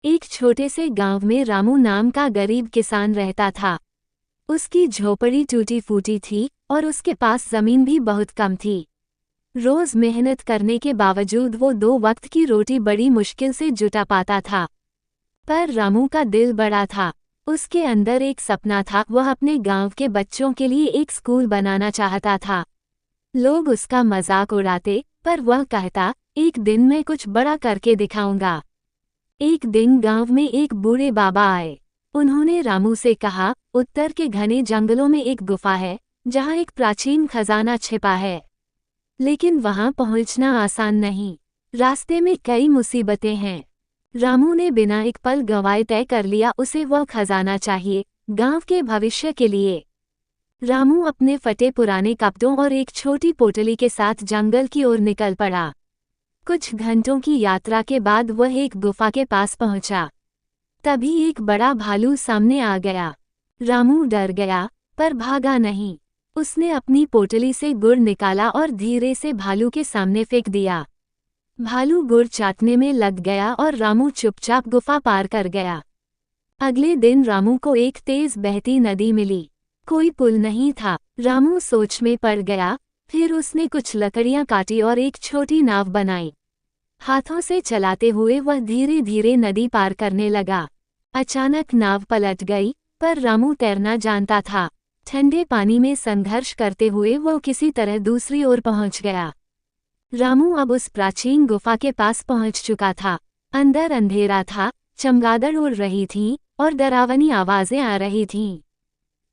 एक छोटे से गांव में रामू नाम का गरीब किसान रहता था। उसकी झोपड़ी टूटी फूटी थी और उसके पास जमीन भी बहुत कम थी। रोज मेहनत करने के बावजूद वो 2 वक्त की रोटी बड़ी मुश्किल से जुटा पाता था। पर रामू का दिल बड़ा था। उसके अंदर एक सपना था, वह अपने गांव के बच्चों के लिए एक स्कूल बनाना चाहता था। लोग उसका मजाक उड़ाते, पर वह कहता, एक दिन मैं कुछ बड़ा करके दिखाऊंगा। एक दिन गांव में एक बूढ़े बाबा आए। उन्होंने रामू से कहा, उत्तर के घने जंगलों में एक गुफा है जहां एक प्राचीन खजाना छिपा है, लेकिन वहां पहुंचना आसान नहीं। रास्ते में कई मुसीबतें हैं। रामू ने बिना एक पल गंवाए तय कर लिया, उसे वह खजाना चाहिए, गांव के भविष्य के लिए। रामू अपने फटे पुराने कपड़ों और एक छोटी पोटली के साथ जंगल की ओर निकल पड़ा। कुछ घंटों की यात्रा के बाद वह एक गुफा के पास पहुंचा। तभी एक बड़ा भालू सामने आ गया। रामू डर गया, पर भागा नहीं। उसने अपनी पोटली से गुड़ निकाला और धीरे से भालू के सामने फेंक दिया। भालू गुड़ चाटने में लग गया और रामू चुपचाप गुफा पार कर गया। अगले दिन रामू को एक तेज बहती नदी मिली। कोई पुल नहीं था। रामू सोच में पड़ गया। फिर उसने कुछ लकड़ियां काटी और एक छोटी नाव बनाई। हाथों से चलाते हुए वह धीरे धीरे नदी पार करने लगा। अचानक नाव पलट गई, पर रामू तैरना जानता था। ठंडे पानी में संघर्ष करते हुए वह किसी तरह दूसरी ओर पहुंच गया। रामू अब उस प्राचीन गुफा के पास पहुंच चुका था। अंदर अंधेरा था, चमगादड़ उड़ रही थीं और डरावनी आवाजें आ रही थीं।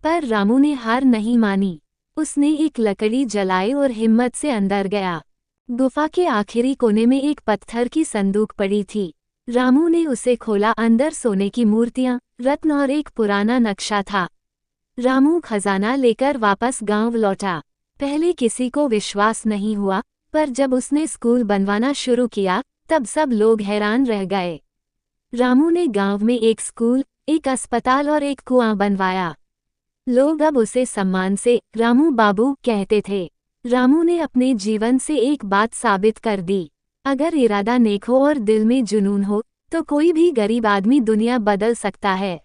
पर रामू ने हार नहीं मानी। उसने एक लकड़ी जलाई और हिम्मत से अंदर गया। गुफा के आखिरी कोने में एक पत्थर की संदूक पड़ी थी। रामू ने उसे खोला। अंदर सोने की मूर्तियां, रत्न और एक पुराना नक्शा था। रामू खजाना लेकर वापस गांव लौटा। पहले किसी को विश्वास नहीं हुआ, पर जब उसने स्कूल बनवाना शुरू किया तब सब लोग हैरान रह गए। रामू ने गांव में एक स्कूल, एक अस्पताल और एक कुआं बनवाया। लोग अब उसे सम्मान से रामू बाबू कहते थे। रामू ने अपने जीवन से एक बात साबित कर दी, अगर इरादा नेक हो और दिल में जुनून हो तो कोई भी गरीब आदमी दुनिया बदल सकता है।